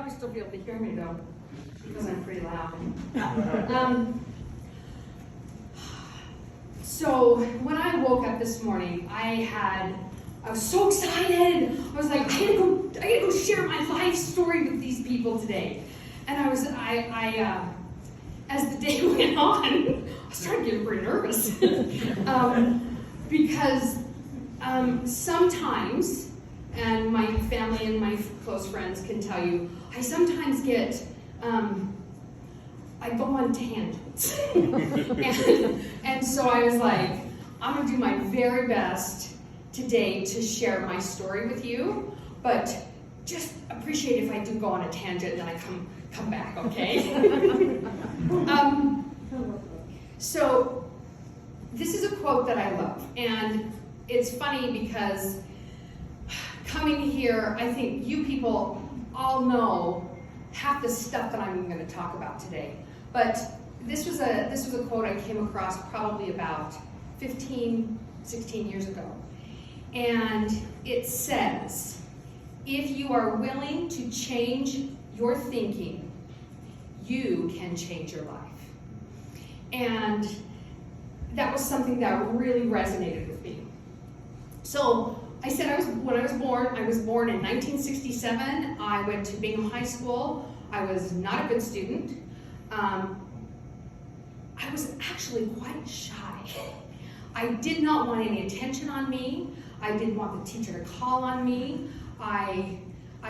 probably still be able to hear me though, because I'm pretty loud. So when I woke up this morning, I was so excited. I was like, I gotta go share my life story with these people today. And as the day went on, I started getting pretty nervous. Because sometimes, and my family and my close friends can tell you, I sometimes get, I go on tangents. and so I was like, I'm gonna do my very best today to share my story with you, but just appreciate if I do go on a tangent and then I come back, okay? So this is a quote that I love, and it's funny because coming here, I think you people all know half the stuff that I'm going to talk about today. But this was a quote I came across probably about 15, 16 years ago. And it says, if you are willing to change your thinking, you can change your life. And that was something that really resonated with me. So I said when I was born in 1967. I went to Bingham High School. I was not a good student. I was actually quite shy. I did not want any attention on me. I didn't want the teacher to call on me. I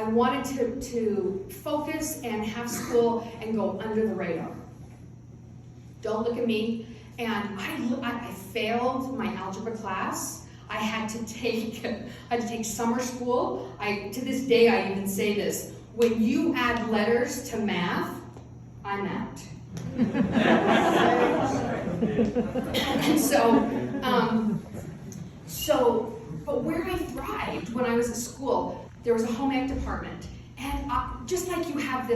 wanted to focus and have school and go under the radar. Don't look at me. And I failed my algebra class. I had to take summer school. To this day, I even say this: when you add letters to math, I'm out. And but where I thrived when I was at school, there was a home ec department, and just like you have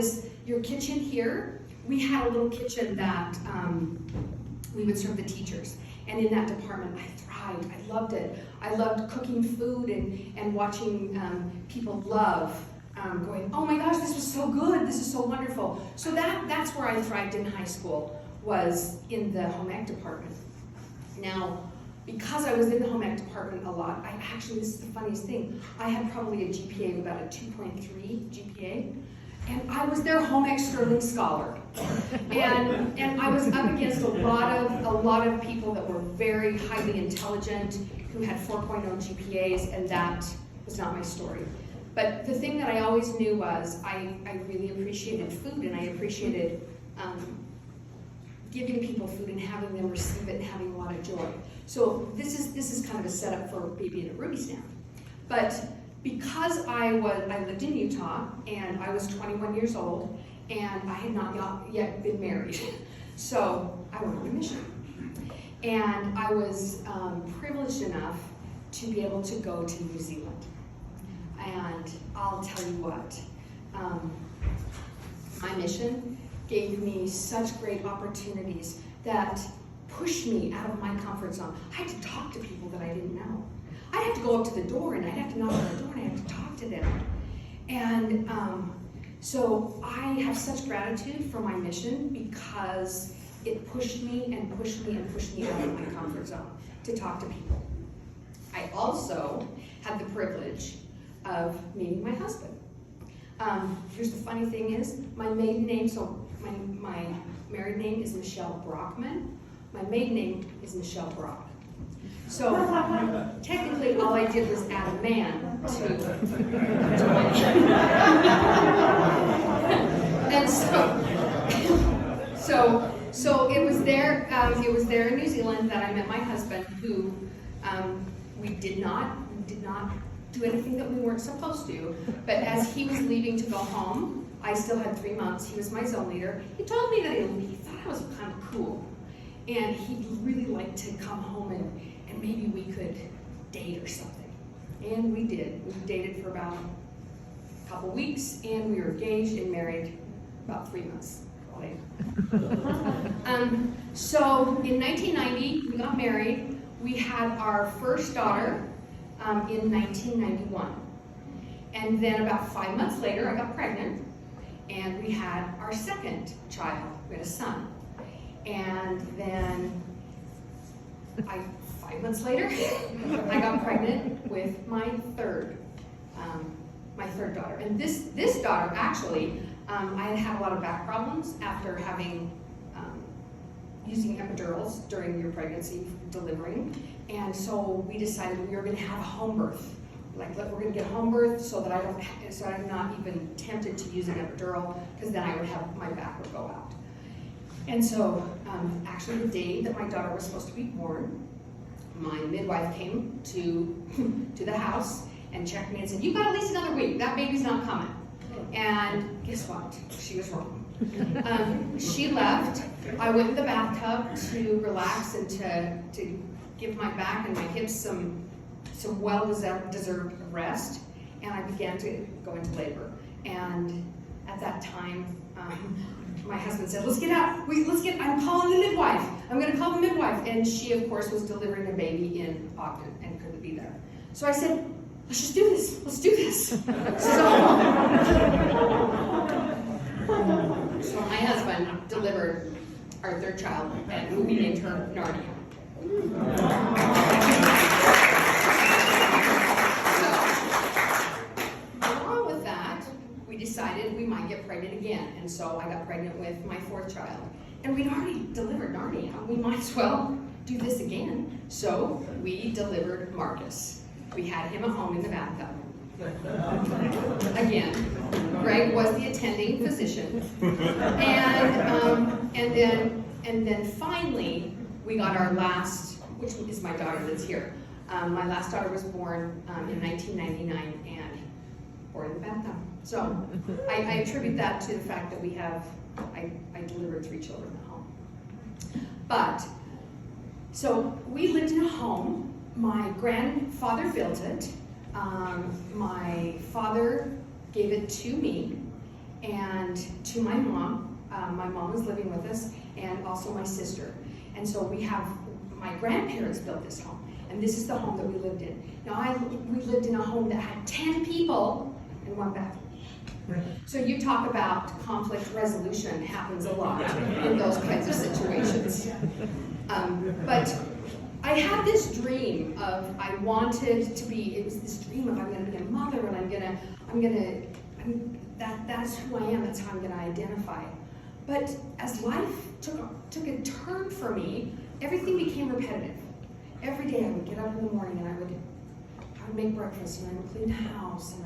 your kitchen here, we had a little kitchen that we would serve the teachers. And in that department, I thrived. I loved it. I loved cooking food and watching people love, going, oh my gosh, this was so good. This is so wonderful. So that's where I thrived in high school, was in the home ec department. Now, because I was in the home ec department a lot, this is the funniest thing, I had probably a GPA of about a 2.3 GPA. And I was their home ec Sterling Scholar. And I was up against a lot of people that were very highly intelligent, who had 4.0 GPAs, and that was not my story. But the thing that I always knew was I really appreciated food, and I appreciated giving people food and having them receive it and having a lot of joy. So this is kind of a setup for Baby in a Ruby Stamp. But because I lived in Utah, and I was 21 years old, and I had not yet been married, so I went on a mission. And I was privileged enough to be able to go to New Zealand. And I'll tell you what, my mission gave me such great opportunities that pushed me out of my comfort zone. I had to talk to people that I didn't know. I'd have to go up to the door, and I'd have to knock on the door, and I'd have to talk to them. And so I have such gratitude for my mission, because it pushed me and pushed me and pushed me out of my comfort zone to talk to people. I also had the privilege of meeting my husband. Here's the funny thing is, my maiden name, so my married name is Michelle Brockman. My maiden name is Michelle Brock. So technically, all I did was add a man to my name. And so it was there. It was there in New Zealand that I met my husband, who we did not do anything that we weren't supposed to. But as he was leaving to go home, I still had 3 months. He was my zone leader. He told me that he thought I was kind of cool, and he'd really like to come home and maybe we could date or something. And we did. We dated for about a couple weeks, and we were engaged and married about 3 months later. So in 1990, we got married. We had our first daughter in 1991. And then about 5 months later, I got pregnant. and we had our second child. We had a son. And then 5 months later, I got pregnant with my third daughter. And this daughter, actually, I had had a lot of back problems after having using epidurals during your pregnancy, delivering. And so we decided we were going to have a home birth. Like, we're going to get home birth so that I'm not even tempted to use an epidural, because then my back would go out. And so, actually, the day that my daughter was supposed to be born, my midwife came to the house and checked me and said, "You've got at least another week. That baby's not coming." And guess what? She was wrong. She left. I went in the bathtub to relax and to give my back and my hips some well-deserved rest, and I began to go into labor. And at that time, my husband said, "Let's get out. I'm calling the midwife. I'm going to call the midwife." And she, of course, was delivering a baby in Ogden and couldn't be there. So I said, "Let's just do this. Let's do this." So my husband delivered our third child, and we named her Narnia. Along with that, we decided we might get pregnant again, and so I got pregnant with my fourth child. And we'd already delivered Narnia. We might as well do this again. So we delivered Marcus. We had him at home in the bathtub. Again, Greg was the attending physician. And then finally, we got our last, which is my daughter that's here. My last daughter was born in 1999 and born in the bathtub. So I attribute that to the fact that I delivered 3 children at home. But, so we lived in a home. My grandfather built it. My father gave it to me and to my mom. My mom was living with us, and also my sister. And so my grandparents built this home, and this is the home that we lived in. Now, we lived in a home that had 10 people and 1 bathroom. So you talk about conflict resolution happens a lot in those kinds of situations. But I had this dream of, it was this dream of I'm going to be a mother, and that's who I am, that's how I'm going to identify. But as life took a turn for me, everything became repetitive. Every day I would get up in the morning and I would make breakfast, and I would clean the house, and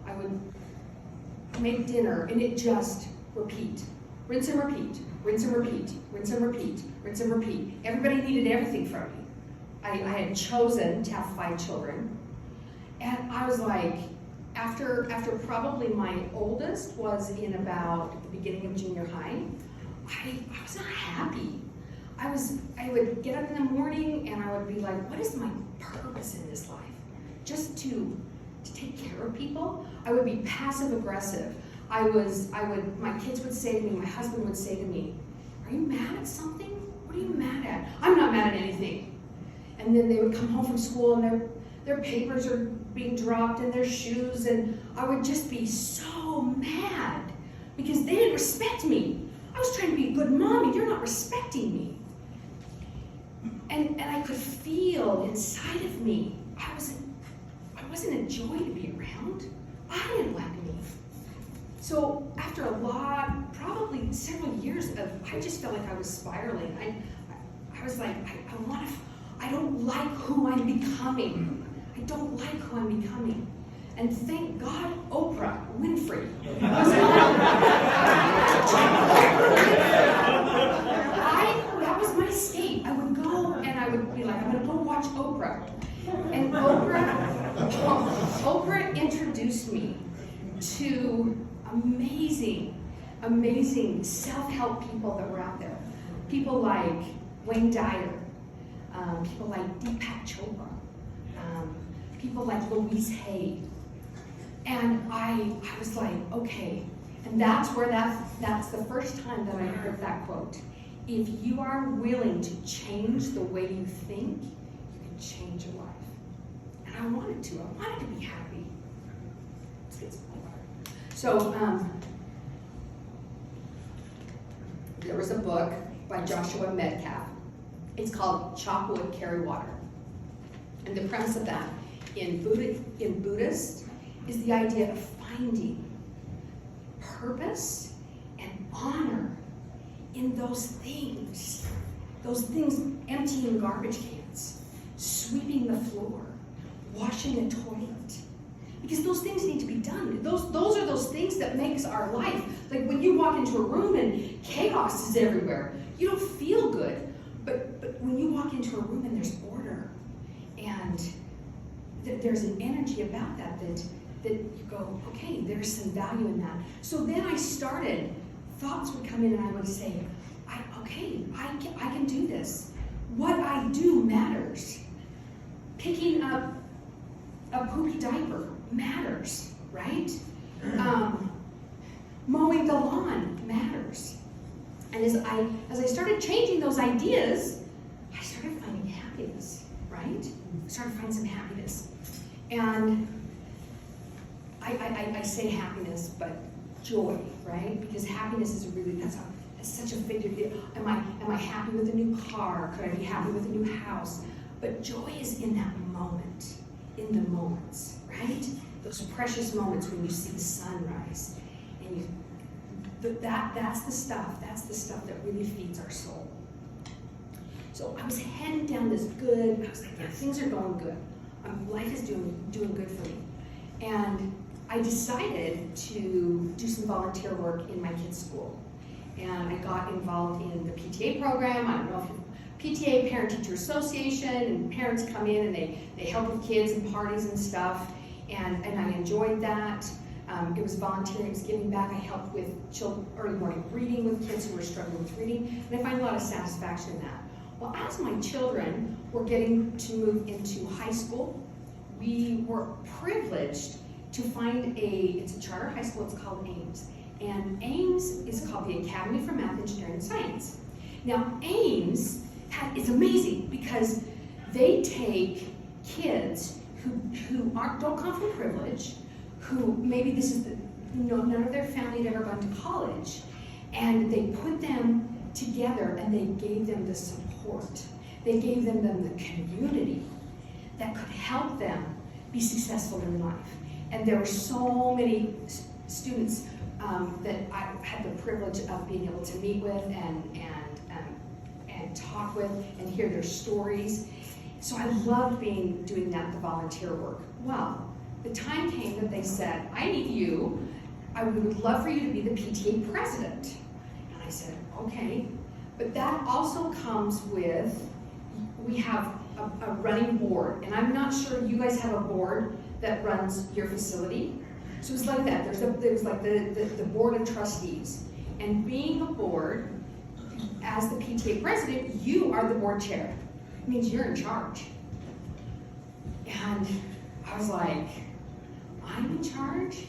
I would make dinner, and it just repeat. Rinse and repeat, rinse and repeat, rinse and repeat, rinse and repeat. Everybody needed everything from me. I had chosen to have 5 children. And I was like, after probably my oldest was in about the beginning of junior high, I was not happy. I would get up in the morning and I would be like, what is my purpose in this life? Just to take care of people? I would be passive aggressive. My kids would say to me, my husband would say to me, "Are you mad at something? What are you mad at?" "I'm not mad at anything." And then they would come home from school and their papers are being dropped and their shoes, and I would just be so mad because they didn't respect me. I was trying to be a good mom and you're not respecting me. And I could feel inside of me, I wasn't a joy to be around. I didn't like me. So after probably several years I just felt like I was spiraling. I was like, I don't like who I'm becoming. I don't like who I'm becoming. And thank God Oprah Winfrey was that was my escape. I would go and I would be like, I'm going to go watch Oprah. And Oprah introduced me to amazing self-help people that were out there. People like Wayne Dyer, people like Deepak Chopra, people like Louise Hay. And I was like, okay. And that's the first time that I heard that quote. If you are willing to change the way you think, you can change your life. And I wanted to be happy. Let's get some water. So there was a book by Joshua Metcalf. It's called Chop Wood, Carry Water. And the premise of that in Buddhist is the idea of finding purpose and honor in those things, emptying garbage cans, sweeping the floor, washing a toilet. Because those things need to be done. Those are those things that makes our life. Like when you walk into a room and chaos is everywhere, you don't feel good. But when you walk into a room and there's order and there's an energy about that you go, okay, there's some value in that. So then I started, thoughts would come in and I would say, I can do this. What I do matters. Picking up a poopy diaper matters, right? Mowing the lawn matters. And as I started changing those ideas, I started finding happiness, right? I started finding some happiness. And I say happiness, but joy, right? Because happiness is that's such a figure. Am I happy with a new car? Could I be happy with a new house? But joy is in that moment, in the moments, right? Those precious moments when you see the sunrise, and that's the stuff that really feeds our soul. So I was heading down this good. I was like, yeah, things are going good. Life is doing good for me, and I decided to do some volunteer work in my kids' school. And I got involved in the PTA program. I don't know if PTA, Parent-Teacher Association, and parents come in and they help with kids and parties and stuff. And I enjoyed that. It was volunteering, it was giving back. I helped with early morning reading with kids who were struggling with reading. And I find a lot of satisfaction in that. Well, as my children were getting to move into high school, we were privileged to find it's a charter high school, it's called Ames. And Ames is called the Academy for Math, Engineering, and Science. Now, Ames is amazing because they take kids who don't come from privilege, who maybe this is none of their family had ever gone to college, and they put them together and they gave them the support. They gave them the community that could help them be successful in life. And there were so many students that I had the privilege of being able to meet with and talk with and hear their stories. So I loved doing that, the volunteer work. Well, the time came that they said, we would love for you to be the PTA president. And I said, okay. But that also comes with, we have a running board. And I'm not sure you guys have a board that runs your facility. So it's like that. There's like the board of trustees. And being a board, as the PTA president, you are the board chair. It means you're in charge. And I was like, I'm in charge?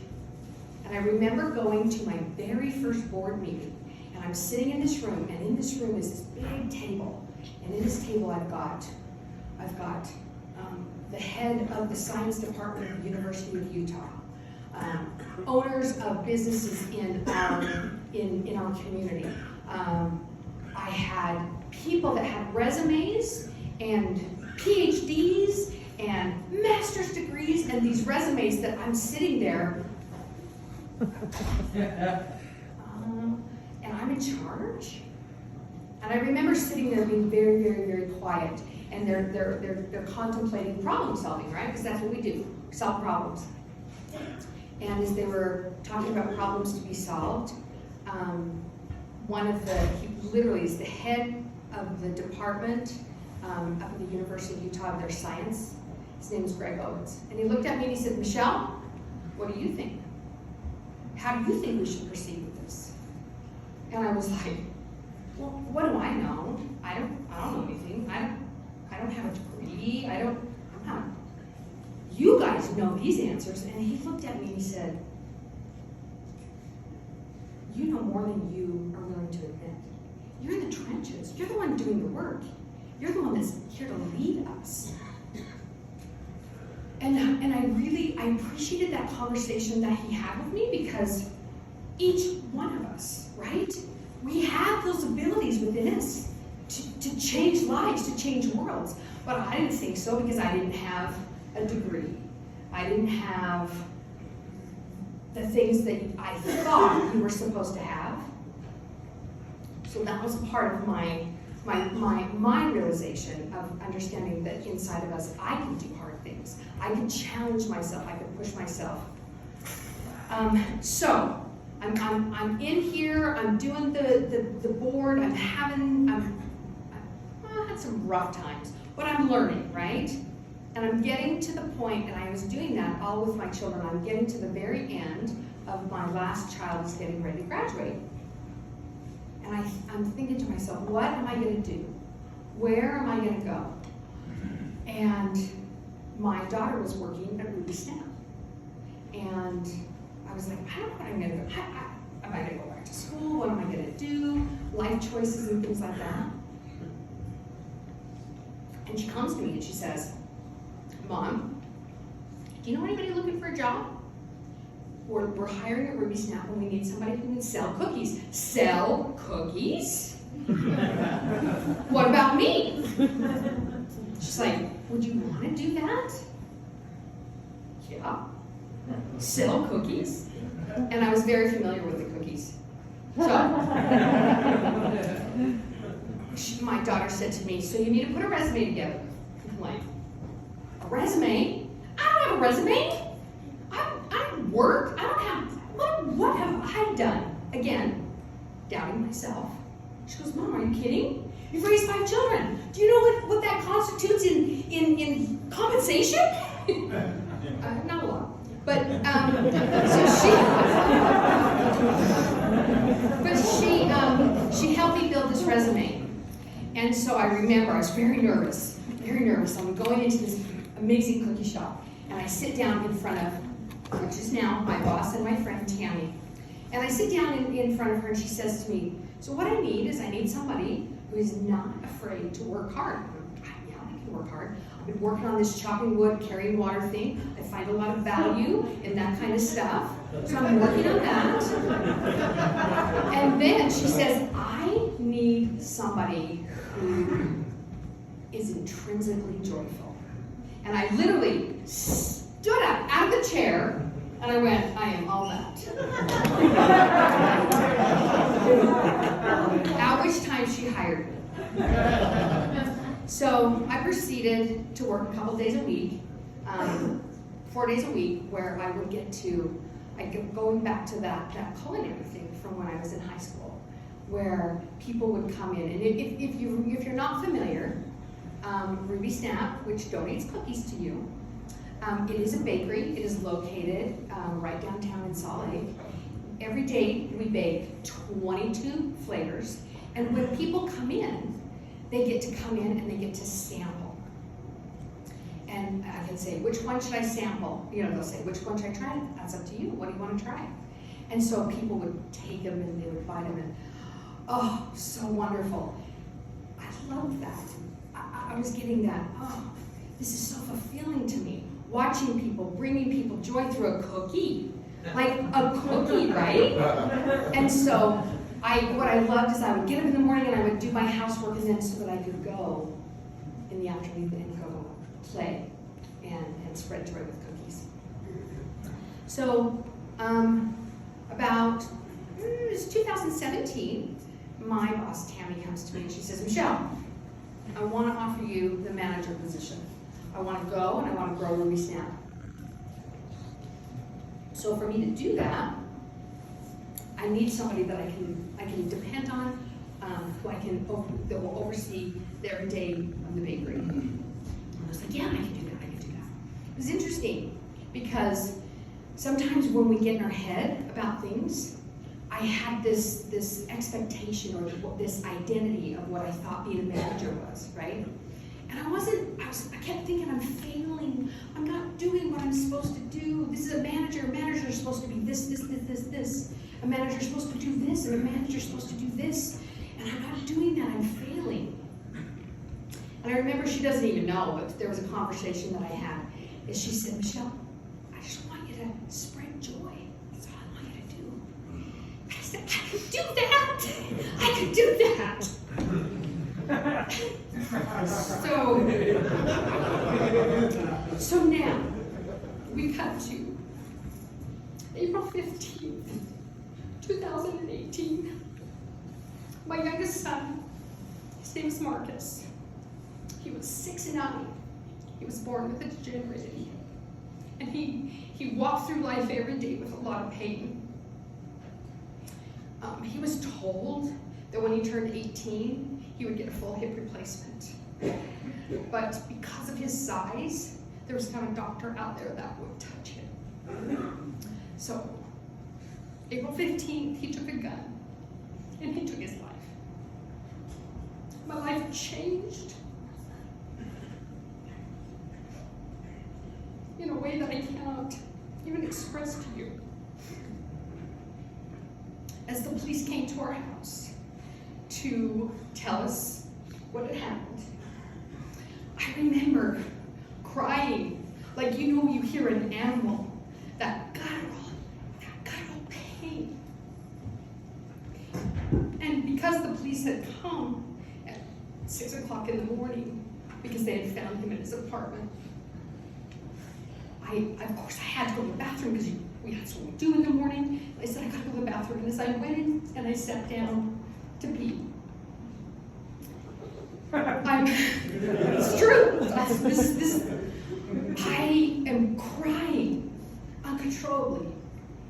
And I remember going to my very first board meeting, and I'm sitting in this room, and in this room is this big table. And in this table I've got the head of the science department of the University of Utah, owners of businesses in our community. I had people that had resumes and PhDs and master's degrees, and these resumes that I'm sitting there, and I'm in charge. And I remember sitting there being very, very, very quiet, and they're contemplating problem solving, right? Because that's what we do, solve problems. And as they were talking about problems to be solved, he literally is the head of the department up at the University of Utah of their science. His name is Greg Owens. And he looked at me and he said, Michelle, what do you think? How do you think we should proceed with this? And I was like, well, what do I know? I don't know anything. I don't have a degree. I'm not. You guys know these answers. And he looked at me and he said, you know more than you are willing to admit. You're in the trenches. You're the one doing the work. You're the one that's here to lead us. And I appreciated that conversation that he had with me, because each one of us, right? We have those abilities within us to change lives, to change worlds. But I didn't think so because I didn't have a degree. I didn't have the things that I thought you were supposed to have. So that was part of my realization of understanding that inside of us, I could do hard things. I could challenge myself. I could push myself. So I'm in here. I'm doing the board. I had some rough times, but I'm learning, right? And I'm getting to the point, and I was doing that all with my children. I'm getting to the very end of my last child is getting ready to graduate. And I'm thinking to myself, what am I going to do? Where am I going to go? And my daughter was working at Ruby Snap. And I was like, I don't know what I'm going to do. Am I going to go back to school? What am I going to do? Life choices and things like that. And she comes to me and she says, Mom, do you know anybody looking for a job? We're hiring at Ruby Snap and we need somebody who can sell cookies. Sell cookies? What about me? She's like, would you want to do that? Yeah. Sell cookies? And I was very familiar with the cookies. So, my daughter said to me, so you need to put a resume together. I'm like, a resume? I don't have a resume. I don't work. I don't have, what have I done? Again, doubting myself. She goes, Mom, are you kidding? You've raised 5 children. Do you know what that constitutes in compensation? Not a lot. But, she helped me build this resume. And so I remember I was very nervous. I'm going into this amazing cookie shop. And I sit down in front of, which is now my boss and my friend Tammy. And I sit down in front of her and she says to me, so what I need is I need somebody who is not afraid to work hard. Yeah, I can work hard. I've been working on this chopping wood, carrying water thing. I find a lot of value in that kind of stuff. So I'm working on that. And then she says, I need somebody who is intrinsically joyful. And I literally stood up out of the chair and I went, I am all that. At which time she hired me. So I proceeded to work a couple days a week, 4 days a week, where I would get to, going back to that culinary thing from when I was in high school, where people would come in. And if you're not familiar, Ruby Snap, which donates cookies to you, it is a bakery. It is located right downtown in Salt Lake. Every day we bake 22 flavors, and when people come in, they get to come in and they get to sample. And I can say, which one should I sample? You know, they'll say, which one should I try? That's up to you. What do you want to try? And so people would take them and they would buy them, and oh, so wonderful. I loved that. I was getting that, oh, this is so fulfilling to me. Watching people, bringing people joy through a cookie. Like a cookie, right? And so what I loved is I would get up in the morning and I would do my housework, and then so that I could go in the afternoon and go play and spread joy with cookies. So about it was 2017, my boss Tammy comes to me and she says, Michelle, I want to offer you the manager position. I want to go and I want to grow Ruby Snap. So for me to do that, I need somebody that I can depend on, that will oversee the everyday of the bakery. And I was like, yeah, I can do that. It was interesting because sometimes when we get in our head about things, I had this expectation or this identity of what I thought being a manager was, right? And I kept thinking I'm failing. I'm not doing what I'm supposed to do. This is a manager. A manager is supposed to be this. A manager is supposed to do this, and a manager is supposed to do this. And I'm not doing that. I'm failing. And I remember she doesn't even know, but there was a conversation that I had. And she said, Michelle, I just want you to spread joy. That's all I want you to do. I said, I can do that. So now, we cut to April 15th, 2018. My youngest son, his name is Marcus. He was 6 and 9. He was born with a degeneracy. And he walked through life every day with a lot of pain. He was told that when he turned 18, he would get a full hip replacement. But because of his size, there was not a doctor out there that would touch him. So, April 15th, he took a gun, and he took his life. My life changed in a way that I cannot even express to you. As the police came to our house to tell us what had happened, I remember crying, like you hear an animal, that guttural pain. And because the police had come at 6 o'clock in the morning, because they had found him in his apartment, of course I had to go to the bathroom because we had something to do in the morning. I said, I gotta go to the bathroom. And as I went in and I sat down to pee, it's true. I am crying uncontrollably,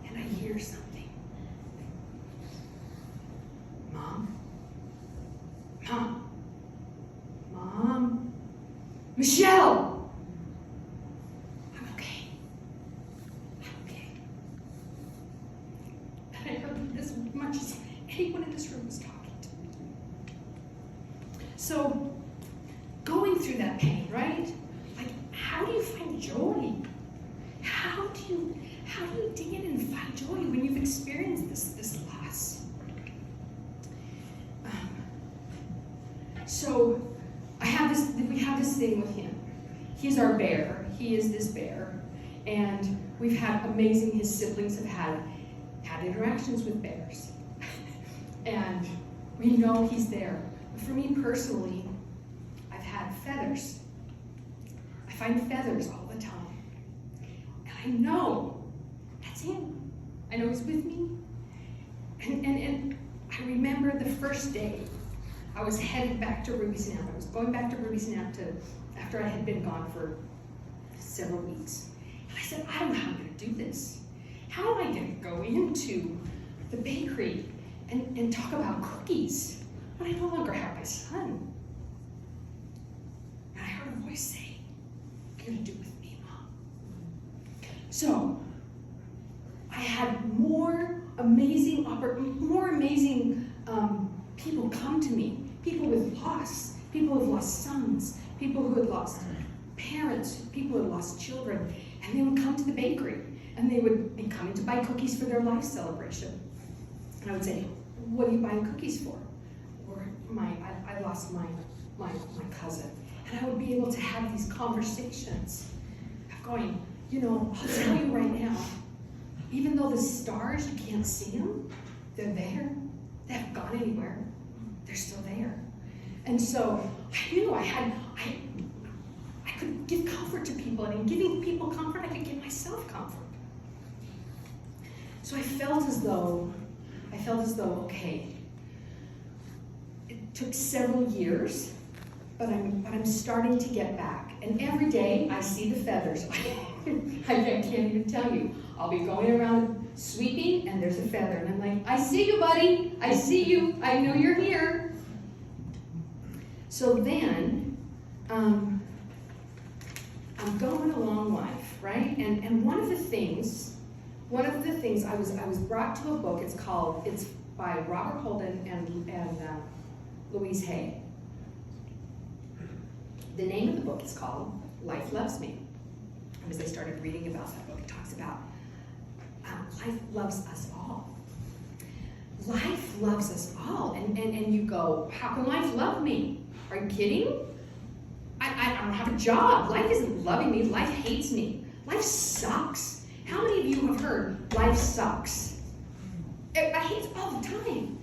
and I hear something. Mom, Michelle. Anyone in this room was talking to me. So, going through that pain, right? Like, how do you find joy? How do you dig in and find joy when you've experienced this loss? So, we have this thing with him. He's our bear. He is this bear, and we've had amazing. His siblings have had interactions with bears. And we know he's there. But for me personally, I've had feathers. I find feathers all the time. And I know that's him. I know he's with me. And I remember the first day I was headed back to Ruby's Nap. I was going back to Ruby's Nap after I had been gone for several weeks. And I said, I don't know how I'm going to do this. How am I going to go into the bakery and talk about cookies when I no longer have my son? And I heard a voice say, "You're going to do it with me, Mom." So I had more amazing people come to me. People with loss, people who have lost sons, people who had lost parents, people who had lost children, and they would come to the bakery, and they would be coming to buy cookies for their life celebration. And I would say, "What are you buying cookies for?" Or I lost my cousin. And I would be able to have these conversations of going, I'll tell you right now, even though the stars, you can't see them, they're there. They haven't gone anywhere. They're still there. And so I knew I could give comfort to people, and in giving people comfort, I could give myself comfort. So I felt as though, okay, it took several years, but I'm starting to get back. And every day I see the feathers. I can't even tell you. I'll be going around sweeping, and there's a feather, and I'm like, "I see you, buddy. I see you. I know you're here." So then, I'm going along life, right? And one of the things I was brought to a book. It's by Robert Holden and Louise Hay. The name of the book is called Life Loves Me. And as I started reading about that book, it talks about life loves us all. Life loves us all. And you go, how can life love me? Are you kidding? I don't have a job. Life isn't loving me. Life hates me. Life sucks. How many of you have heard life sucks? I hate it all the time.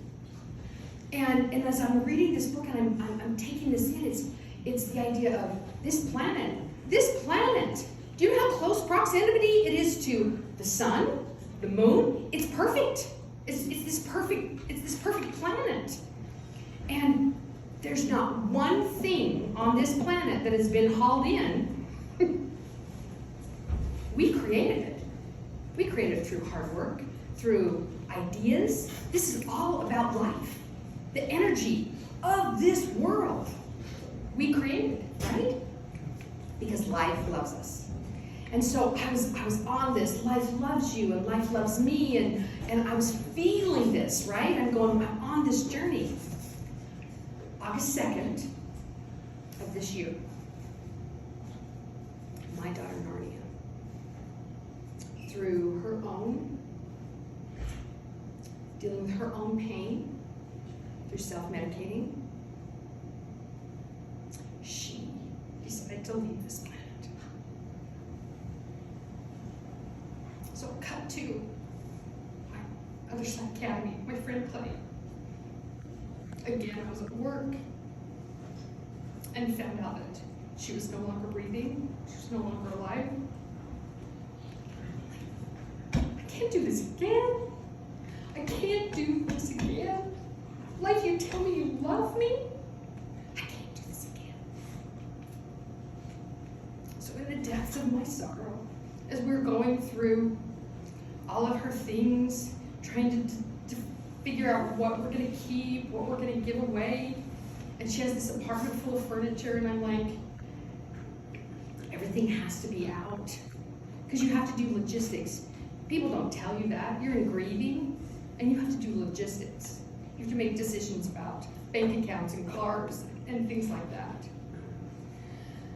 And as I'm reading this book and I'm taking this in, It's the idea of this planet. This planet. Do you know how close proximity it is to the sun, the moon? It's perfect. It's this perfect planet. And there's not one thing on this planet that has been hauled in. We created it. We created it through hard work, through ideas. This is all about life. The energy of this world. We created it, right? Because life loves us. And so I was on this, life loves you and life loves me, and I was feeling this, right? I'm on this journey. August 2nd of this year, my daughter Narnia, through her own, dealing with her own pain, through self-medicating, she decided to leave this planet. So cut to my other side academy, my friend Clay. Again, I was at work and found out that she was no longer breathing, she was no longer alive. I can't do this again. I can't do this again. Like you tell me you love me, I can't do this again. So in the depths of my sorrow, as we're going through all of her things, trying to figure out what we're going to keep, what we're going to give away. And she has this apartment full of furniture, and I'm like, everything has to be out. Because you have to do logistics. People don't tell you that. You're in grieving, and you have to do logistics. You have to make decisions about bank accounts and cars and things like that.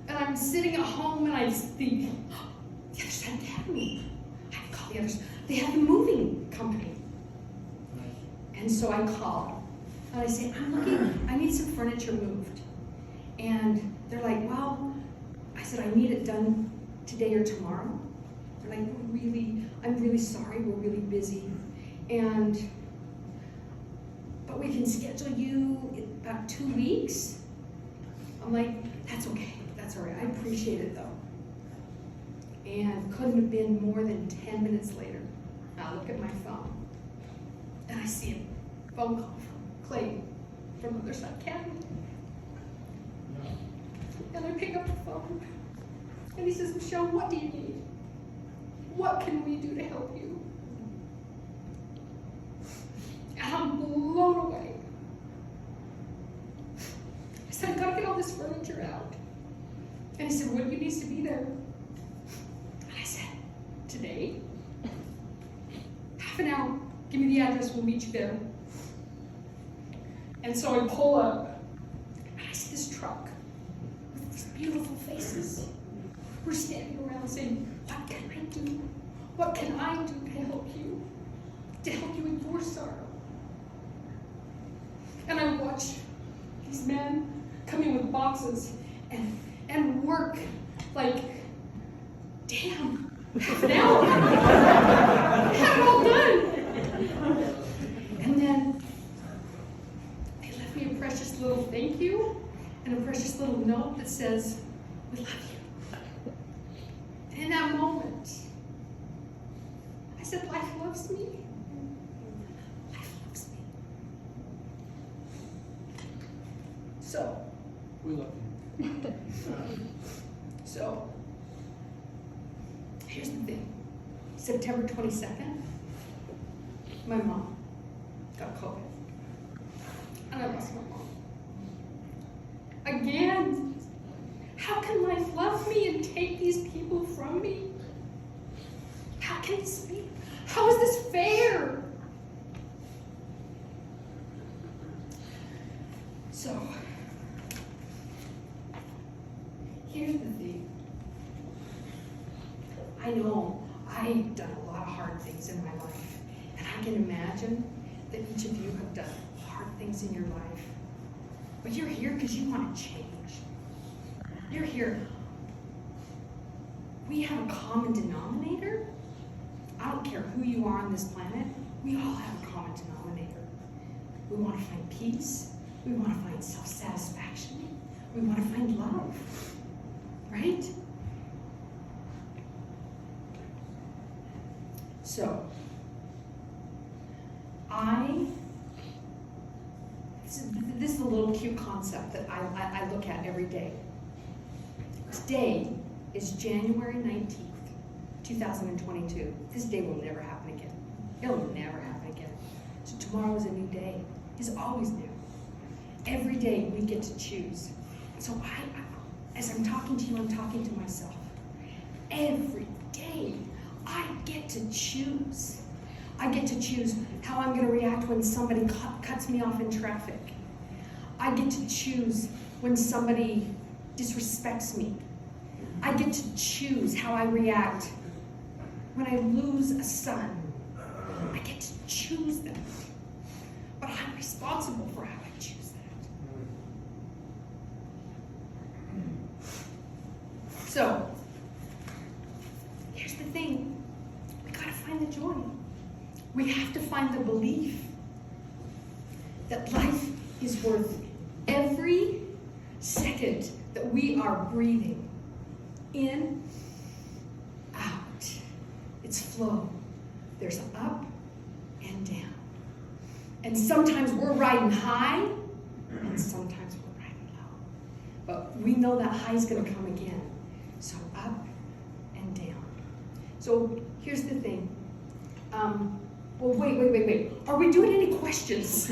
And I'm sitting at home, and I think, oh, the other side academy. I can call the others. They have a moving company. And so I call, and I say, I'm looking, I need some furniture moved. And they're like, well, I said, I need it done today or tomorrow. They're like, I'm really sorry, we're really busy. But we can schedule you in about 2 weeks. I'm like, that's okay, that's all right, I appreciate it though. And couldn't have been more than 10 minutes later. I look at my phone, and I see a phone call from Clay from the other side academy. And I pick up the phone, and he says, Michelle, what do you need? What can we do to help you? And I'm blown away. I said, I've got to get all this furniture out. And he said, when do you need to be there? And I said, today? Half an hour. Give me the address, we'll meet you there. And so I pull up, and I see this truck with these beautiful faces. We're standing around saying, what can I do? What can I do to help you? To help you in your sorrow? And I watch these men come in with boxes and work like, damn, half an hour. Have it all done. And then they left me a precious little thank you and a precious little note that says, we love you. And in that moment, I said, life loves me. Life loves me. So, we love you. So, here's the thing. September 22nd, my mom got COVID. And I lost my mom. Again, how can life love me and take these people from me? How can this be? How is this fair? So, here's the thing. I know I've done a lot of hard things in my life, and I can imagine that each of you have done hard things in your life. But you're here because you want to change. You're here. We have a common denominator. I don't care who you are on this planet, we all have a common denominator. We want to find peace. We want to find self-satisfaction. We want to find love, right? So, this is a little cute concept that I look at every day. Today is January 19th, 2022. This day will never happen again. It'll never happen again. So tomorrow is a new day. It's always new. Every day we get to choose. So as I'm talking to you, I'm talking to myself. Every day I get to choose. I get to choose how I'm going to react when somebody cuts me off in traffic. I get to choose when somebody disrespects me. I get to choose how I react when I lose a son. I get to choose that. But I'm responsible for how I choose that. So, here's the thing. We gotta find the joy. We have to find the belief that life is worth every second that we are breathing. In, out. It's flow. There's up and down. And sometimes we're riding high, and sometimes we're riding low. But we know that high is going to come again. So up and down. So here's the thing. Well, wait. Are we doing any questions?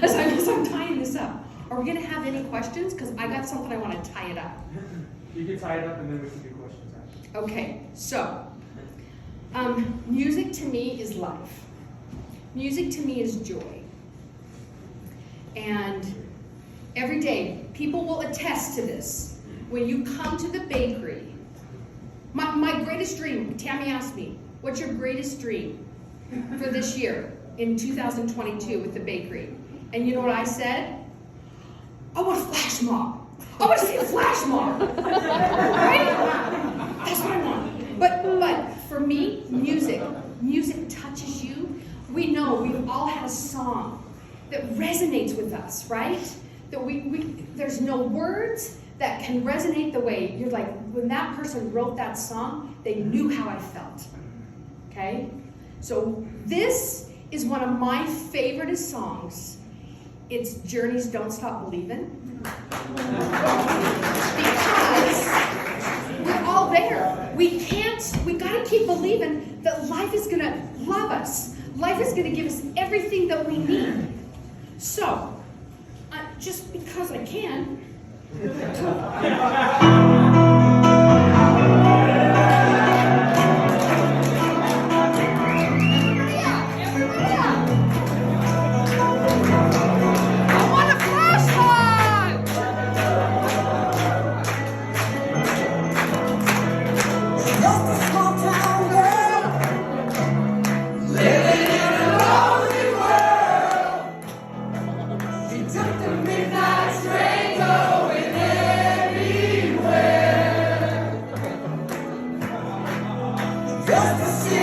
as I'm tying this up. Are we going to have any questions? Because I got something I want to tie it up. You can tie it up and then we can do questions after. Okay, so music to me is life. Music to me is joy. And every day, people will attest to this. When you come to the bakery, my greatest dream, Tammy asked me, what's your greatest dream for this year in 2022 with the bakery? And you know what I said? I want a flash mob. I want to see a flash mob. Right? That's what I want. But for me, music touches you. We know we've all had a song that resonates with us, right? That there's no words that can resonate the way you're like, when that person wrote that song, they knew how I felt. Okay? So this is one of my favorite songs. It's Journey's Don't Stop Believin'. Because we're all there. We gotta keep believing that life is gonna love us. Life is gonna give us everything that we need. So, just because I can. Just to see